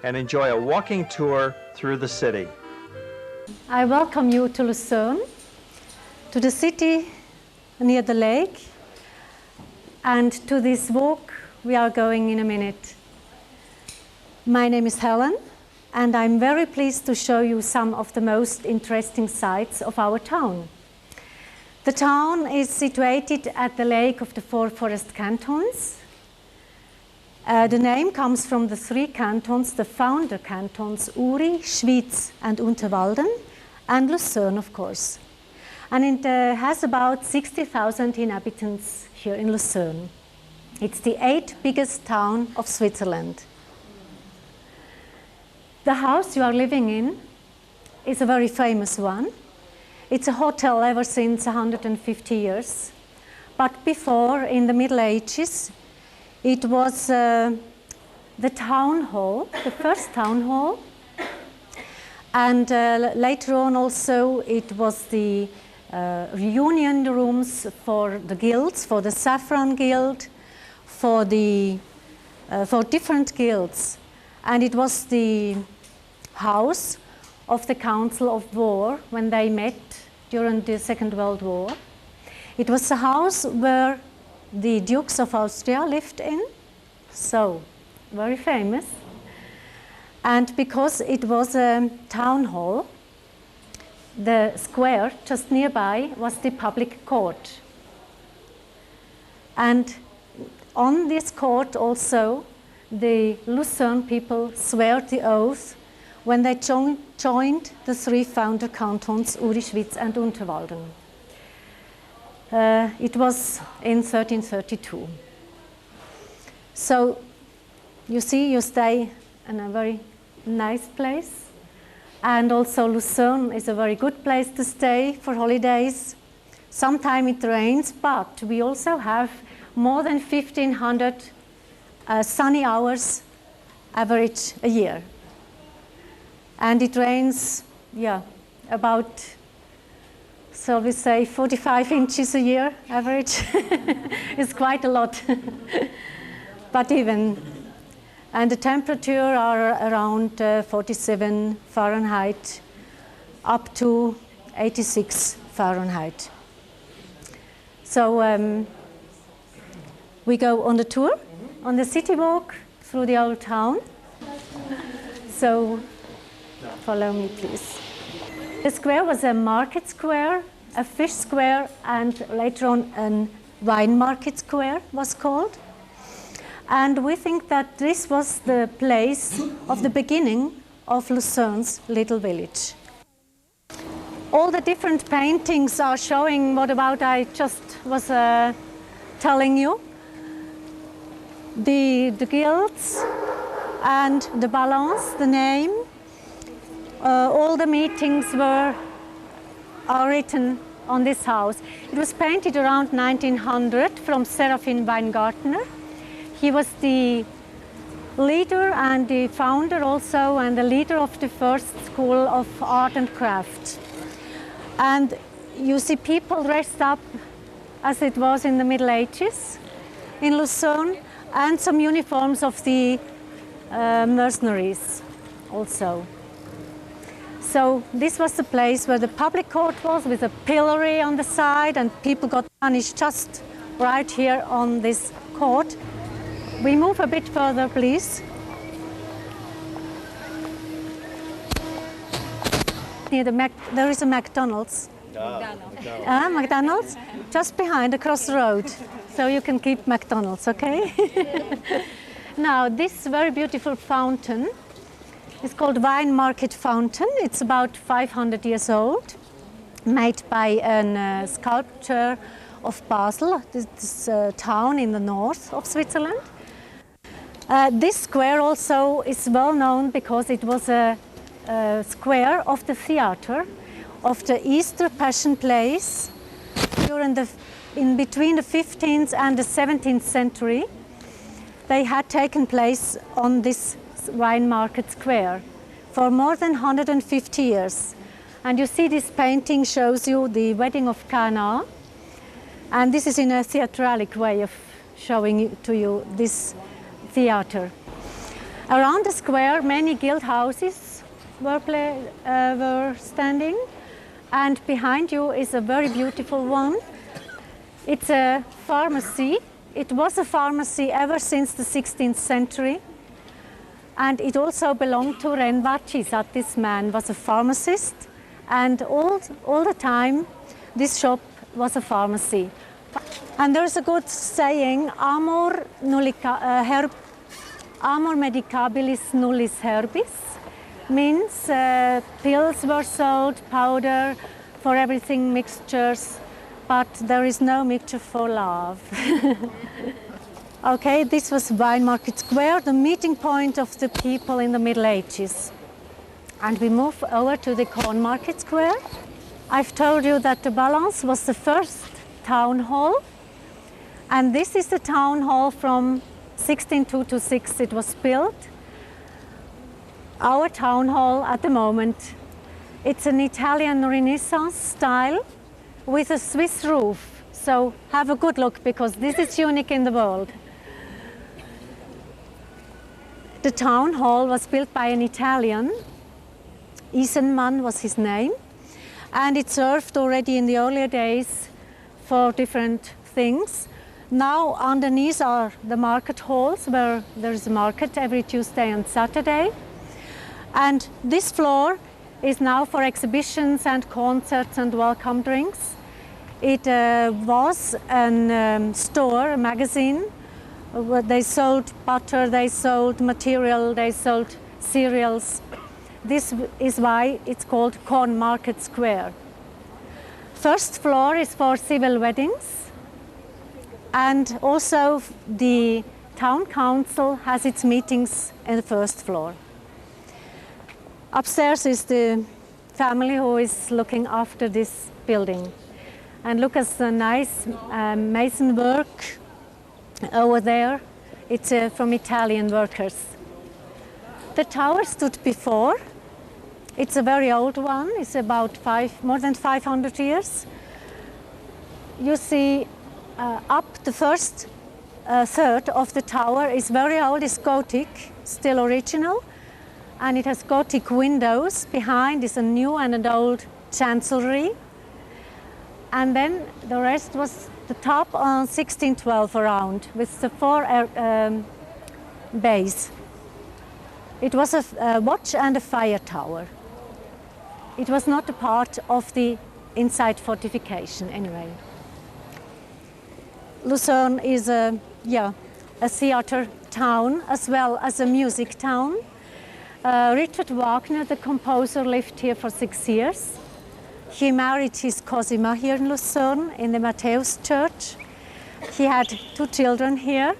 and enjoy a walking tour through the city. I welcome you to Lucerne, to the city near the lake, and to this walk we are going in a minute. My name is Helen, and I'm very pleased to show you some of the most interesting sights of our town. The town is situated at the lake of the four forest cantons. The name comes from the three cantons, the founder cantons, Uri, Schwyz and Unterwalden, and Lucerne, of course. And it has about 60,000 inhabitants here in Lucerne. It's the 8th biggest town of Switzerland. The house you are living in is a very famous one. It's a hotel ever since 150 years. But before, in the Middle Ages, it was the town hall, the first town hall. And later on also it was the reunion rooms for the guilds, for the Saffron Guild, for different guilds. And it was the house of the Council of War when they met during the Second World War. It was the house where the Dukes of Austria lived in, so very famous. And because it was a town hall, the square just nearby was the public court. And on this court also the Lucerne people swore the oath when they joined the three founder cantons, Uri, Schwyz and Unterwalden. It was in 1332. So you see, you stay in a very nice place. And also Lucerne is a very good place to stay for holidays. Sometimes it rains, but we also have more than 1,500 sunny hours average a year. And it rains, about, so we say 45 inches a year average. It's quite a lot. But even, and the temperature are around 47 Fahrenheit up to 86 Fahrenheit. So we go on the tour, on the city walk through the old town. So follow me, please. The square was a market square, a fish square, and later on a wine market square was called. And we think that this was the place of the beginning of Lucerne's little village. All the different paintings are showing what about I just was telling you. The guilds and the balance, the name. All the meetings are written on this house. It was painted around 1900 from Serafin Weingartner. He was the leader and the founder also, and the leader of the first school of art and craft. And you see people dressed up as it was in the Middle Ages in Lucerne, and some uniforms of the mercenaries also. So this was the place where the public court was, with a pillory on the side, and people got punished just right here on this court. We move a bit further, please. Near there is a McDonald's. McDonald's, just behind, across the road. So you can keep McDonald's, okay? Now, this very beautiful fountain is called Wine Market Fountain. It's about 500 years old, made by a sculptor of Basel, this town in the north of Switzerland. This square also is well known because it was a square of the theater of the Easter Passion plays in between the 15th and the 17th century. They had taken place on this wine market square for more than 150 years. And you see this painting shows you the wedding of Cana. And this is in a theatralic way of showing to you this theater. Around the square, many guild houses were standing, and behind you is a very beautiful one. It's a pharmacy. It was a pharmacy ever since the 16th century, and it also belonged to Renvachis. That this man was a pharmacist, and all the time this shop was a pharmacy. And there's a good saying, amor medicabilis nullis herbis, means pills were sold, powder for everything, mixtures, but there is no mixture for love. Okay, this was Wine Market Square, the meeting point of the people in the Middle Ages. And we move over to the Kornmarkt Square. I've told you that the Balance was the first town hall, and this is the town hall from 1626 it was built. Our town hall at the moment, it's an Italian Renaissance style with a Swiss roof. So have a good look, because this is unique in the world. The town hall was built by an Italian. Isenman was his name. And it served already in the earlier days for different things. Now underneath are the market halls, where there is a market every Tuesday and Saturday. And this floor is now for exhibitions and concerts and welcome drinks. It was a store, a magazine, where they sold butter, they sold material, they sold cereals. This is why it's called Kornmarkt Square. First floor is for civil weddings, and also the town council has its meetings in the first floor. Upstairs is the family who is looking after this building. And look at the nice mason work over there. It's from Italian workers. The tower stood before. It's a very old one. It's about more than 500 years. You see up the first third of the tower is very old. It's Gothic, still original. And it has Gothic windows. Behind is a new and an old chancellery. And then the rest was the top on 1612 around, with the four bays. It was a watch and a fire tower. It was not a part of the inside fortification anyway. Lucerne is a theater town as well as a music town. Richard Wagner, the composer, lived here for 6 years. He married his Cosima here in Lucerne in the Matthäus Church. He had 2 children here,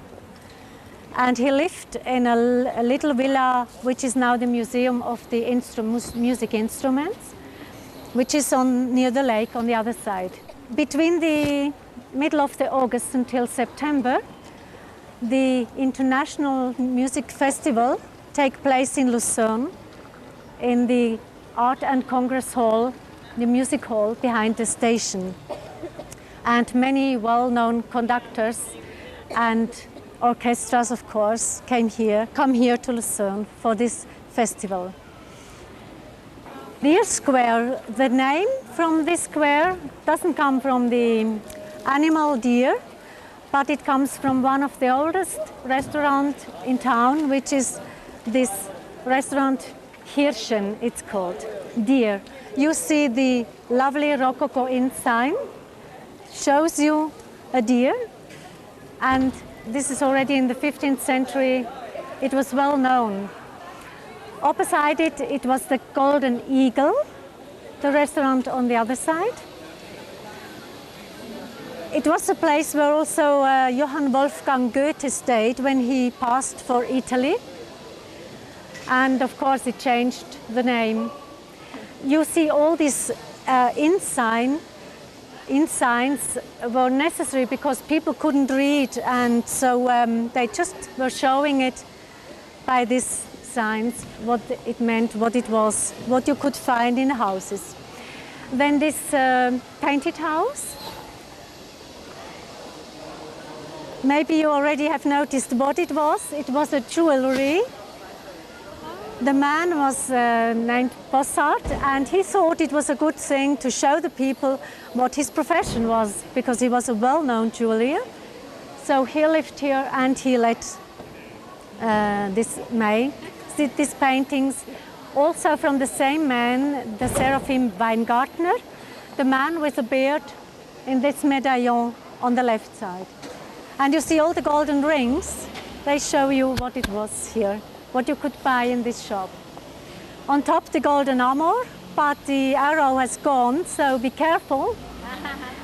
and he lived in a little villa which is now the Museum of the Music Instruments, which is near the lake on the other side. Between the middle of the August until September, the International Music Festival takes place in Lucerne in the Art and Congress Hall, the music hall behind the station. And many well-known conductors and orchestras, of course, come here to Lucerne for this festival. Deer Square, the name from this square doesn't come from the animal deer, but it comes from one of the oldest restaurants in town, which is this restaurant Hirschen, it's called, Deer. You see the lovely Rococo inn sign, shows you a deer, and this is already in the 15th century. It was well known. Opposite it, it was the Golden Eagle, the restaurant on the other side. It was a place where also Johann Wolfgang Goethe stayed when he passed for Italy. And of course it changed the name. You see all these inn signs were necessary because people couldn't read, and so they just were showing it by these signs, what it meant, what it was, what you could find in the houses. Then this painted house. Maybe you already have noticed what it was. It was a jewelry The man was named Bossart, and he thought it was a good thing to show the people what his profession was, because he was a well-known jeweler. So he lived here and he let these paintings. Also from the same man, the Seraphim Weingartner, the man with a beard in this medaillon on the left side. And you see all the golden rings, they show you what it was here, what you could buy in this shop. On top the golden armor, but the arrow has gone, so be careful.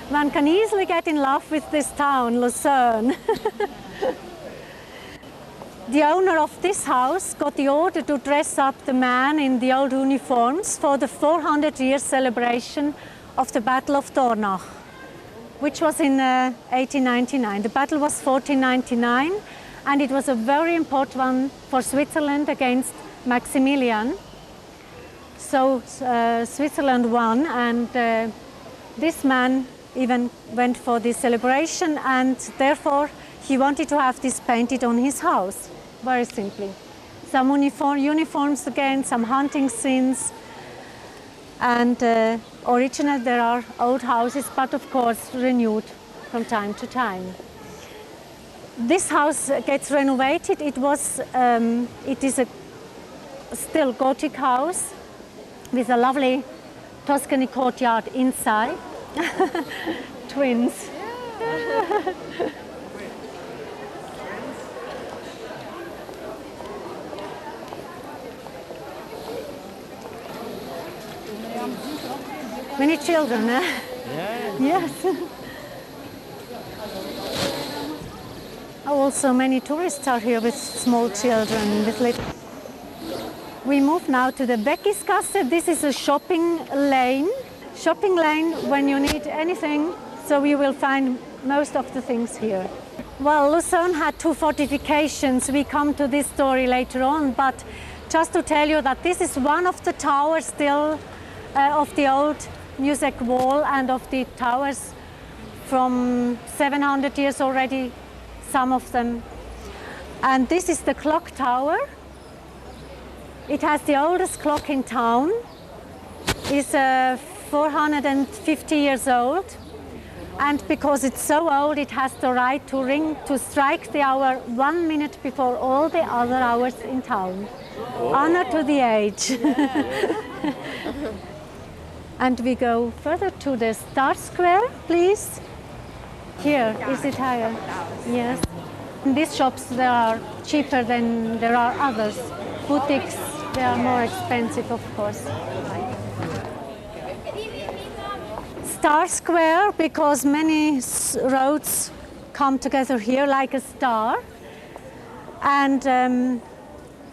One can easily get in love with this town, Lucerne. The owner of this house got the order to dress up the man in the old uniforms for the 400-year celebration of the Battle of Dornach, which was in 1899. The battle was 1499, and it was a very important one for Switzerland against Maximilian. So Switzerland won, and this man even went for the celebration, and therefore he wanted to have this painted on his house, very simply. Some uniforms again, some hunting scenes, and originally there are old houses, but of course renewed from time to time. This house gets renovated. It is a still Gothic house with a lovely Tuscany courtyard inside. Twins. Many children, eh? Yeah. Yes. Also, many tourists are here with small children, with little. We move now to the Beckisgasse. This is a shopping lane. Shopping lane when you need anything, so you will find most of the things here. Well, Lucerne had two fortifications. We come to this story later on, but just to tell you that this is one of the towers still of the old music wall and of the towers from 700 years already, some of them. And this is the clock tower. It has the oldest clock in town. It's 450 years old, and because it's so old, it has the right to strike the hour 1 minute before all the other hours in town. Oh. Honor to the age. And we go further to the Star Square, please. Here, is it higher? Yes. In these shops, they are cheaper than there are others. Boutiques, they are more expensive, of course. Star Square, because many roads come together here like a star, and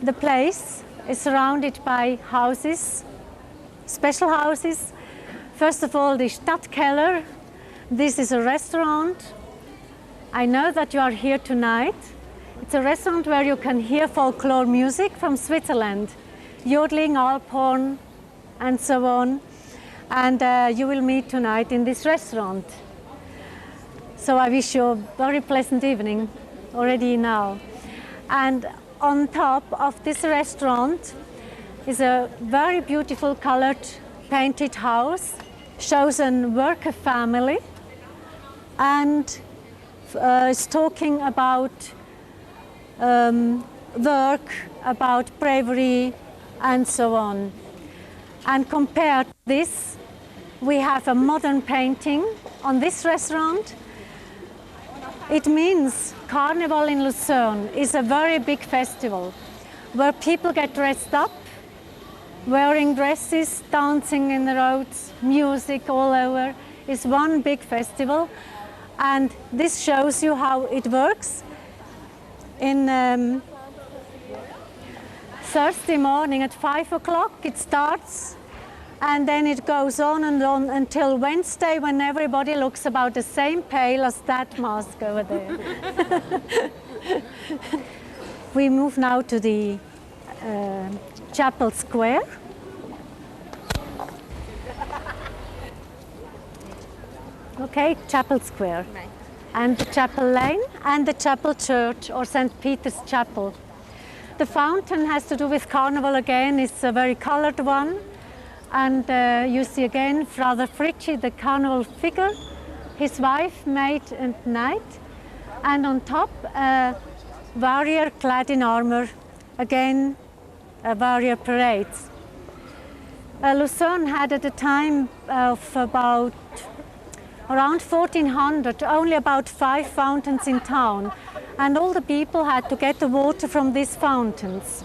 the place is surrounded by houses, special houses. First of all, the Stadtkeller. This is a restaurant. I know that you are here tonight. It's a restaurant where you can hear folklore music from Switzerland, yodeling, alphorn, and so on. And you will meet tonight in this restaurant. So I wish you a very pleasant evening already now. And on top of this restaurant is a very beautiful colored painted house, shows a worker family, and is talking about work, about bravery, and so on. And compared to this, we have a modern painting on this restaurant. It means Carnival in Lucerne is a very big festival where people get dressed up, wearing dresses, dancing in the roads, music all over. It's one big festival, and this shows you how it works. In Thursday morning at 5 o'clock it starts, and then it goes on and on until Wednesday, when everybody looks about the same pale as that mask over there. We move now to the Chapel Square. Okay, Chapel Square. And the Chapel Lane and the Chapel Church, or St. Peter's Chapel. The fountain has to do with Carnival again. It's a very colored one. And you see again Father Fricci, the Carnival figure, his wife, maid and knight. And on top, a warrior clad in armor, again, a warrior parades. Lucerne had at a time of about around 1400 only about 5 fountains in town, and all the people had to get the water from these fountains.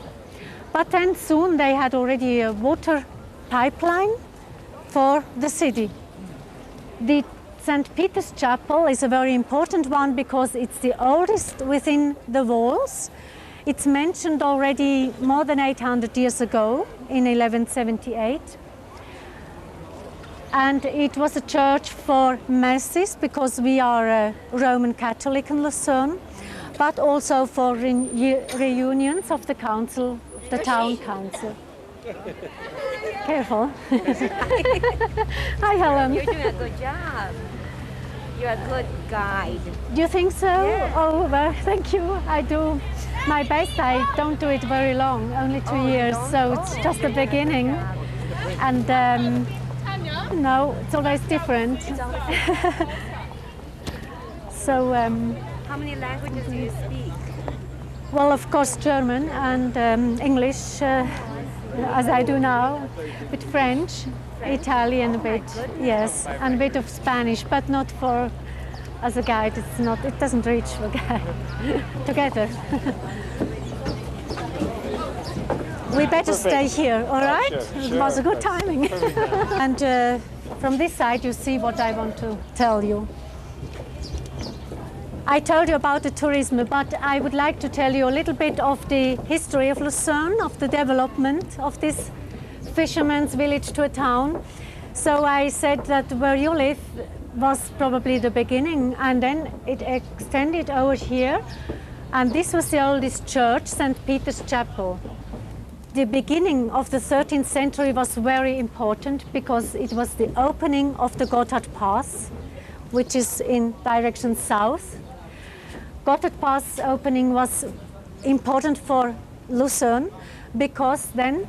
But then soon they had already a water pipeline for the city. The St. Peter's Chapel is a very important one because it's the oldest within the walls. It's mentioned already more than 800 years ago in 1178. And it was a church for masses because we are a Roman Catholic in Lucerne, but also for reunions of the council, the town council. Careful. Hi, Helen. You're doing a good job. You're a good guide. Do you think so? Yeah. Oh, well, thank you. I do my best. I don't do it very long, only 2 years, so it's just the beginning. And no, it's always different. So. How many languages do you speak? Well, of course, German and English, as I do now, with French, Italian a bit, yes, and a bit of Spanish, but not for as a guide. It's not. It doesn't reach for guide together. We better stay here, all right? Sure. It was a good timing. And from this side, you see what I want to tell you. I told you about the tourism, but I would like to tell you a little bit of the history of Lucerne, of the development of this fisherman's village to a town. So I said that where you live was probably the beginning, and then it extended over here. And this was the oldest church, St. Peter's Chapel. The beginning of the 13th century was very important because it was the opening of the Gotthard Pass, which is in direction south. Gotthard Pass opening was important for Lucerne because then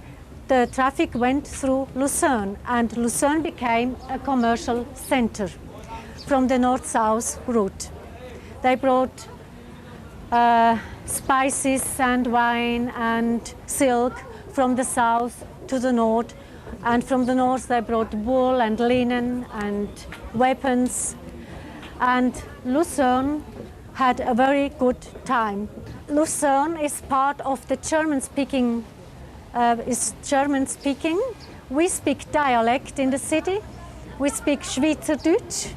the traffic went through Lucerne, and Lucerne became a commercial center from the north-south route. They brought spices and wine and silk from the south to the north, and from the north they brought wool and linen and weapons, and Lucerne had a very good time. Lucerne is part of the German-speaking. We speak dialect in the city. We speak Schweizerdeutsch,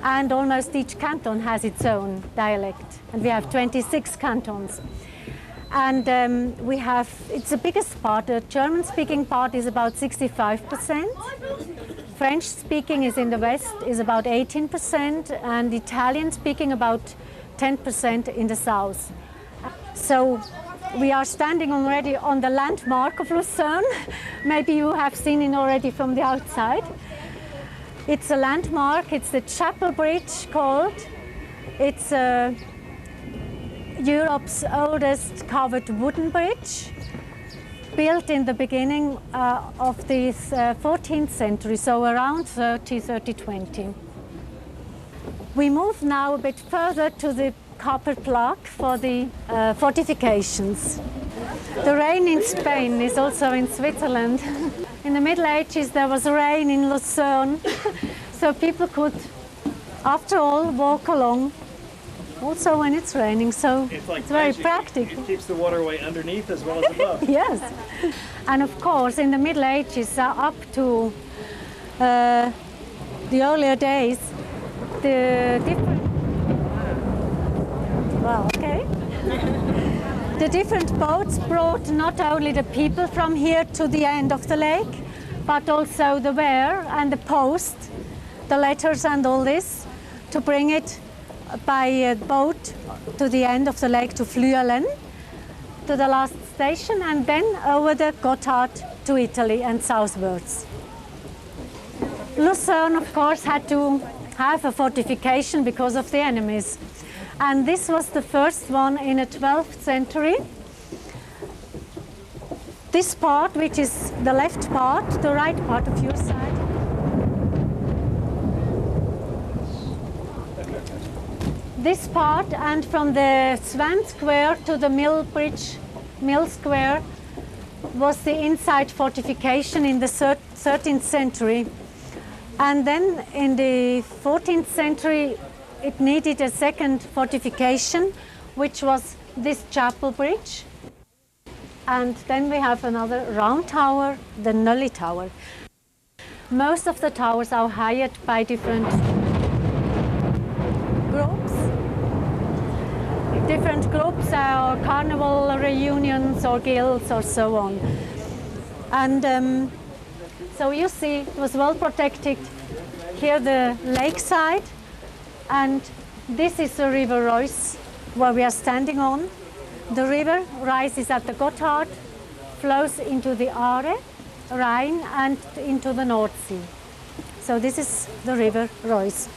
and almost each canton has its own dialect. And we have 26 cantons. And it's the biggest part. The German-speaking part is about 65%. French-speaking is in the west, is about 18%, and Italian-speaking about 10% in the south. So we are standing already on the landmark of Lucerne. Maybe you have seen it already from the outside. It's a landmark. It's the Chapel Bridge called. It's Europe's oldest covered wooden bridge, built in the beginning of the 14th century, so around 3020. We move now a bit further to the Kapellbrucke for the fortifications. The rain in Spain is also in Switzerland. In the Middle Ages there was rain in Lucerne, so people could, after all, walk along also when it's raining, so it's very practical. It keeps the waterway underneath as well as above. Yes. And of course, in the Middle Ages, up to the earlier days, the different boats brought not only the people from here to the end of the lake, but also the ware and the post, the letters and all this, to bring it by boat to the end of the lake to Lucerne, to the last station, and then over the Gotthard to Italy and southwards. Lucerne, of course, had to have a fortification because of the enemies. And this was the first one in the 12th century. this part, which is the left part, the right part of your side. This part, and from the Swan Square to the Mill Square, was the inside fortification in the 13th century. And then in the 14th century, it needed a second fortification, which was this chapel bridge. And then we have another round tower, the Nully Tower. Most of the towers are hired by different groups. Different groups are carnival reunions or guilds or so on. And so you see, it was well protected. Here the lakeside, and this is the River Reuss, where we are standing on. The river rises at the Gotthard, flows into the Aare, Rhine, and into the North Sea. So this is the River Reuss.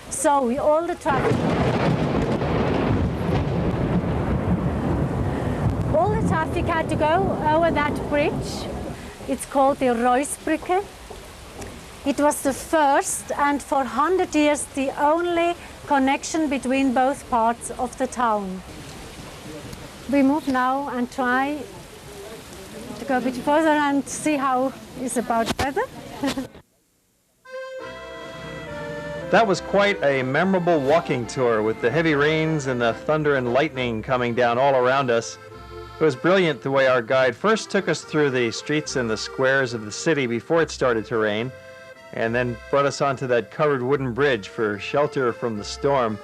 So all the traffic had to go over that bridge. It's called the Reussbrücke. It was the first, and for 100 years the only connection between both parts of the town. We move now and try to go a bit further and see how it's about weather. That was quite a memorable walking tour with the heavy rains and the thunder and lightning coming down all around us. It was brilliant the way our guide first took us through the streets and the squares of the city before it started to rain, and then brought us onto that covered wooden bridge for shelter from the storm.